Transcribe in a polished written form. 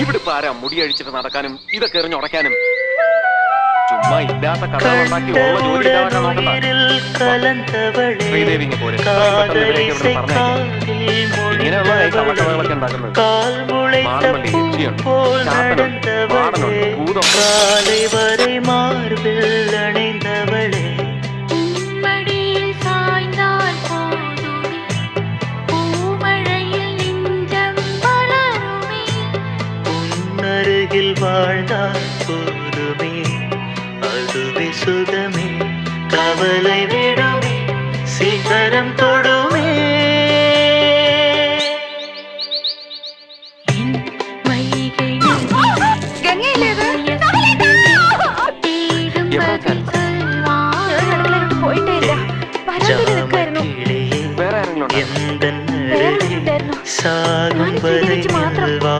ഇവിടെ ആരാ മുടി അഴിച്ചിട്ട് നടക്കാനും ഇതൊക്കെ എറിഞ്ഞുടയ്ക്കാനും? ചുമ്മാ ഇല്ലാത്ത കഥ ഉണ്ടാക്കി ഉള്ള ജോലി ശ്രീദേവി പോലെ ഇങ്ങനെയുള്ള കള്ളക്കഥകളൊക്കെ ഉണ്ടാക്കുന്നത്. മാടമ്പള്ളി രുചിയുണ്ട്, ചാത്തനുണ്ട്, മാടനുണ്ട്, ഭൂതമുണ്ട്. வாழ்ந்தால் போதுமே, அதுவே சுகமே, கவலை விடுமே, சிகரம் தொடுமே. சாகும் வரை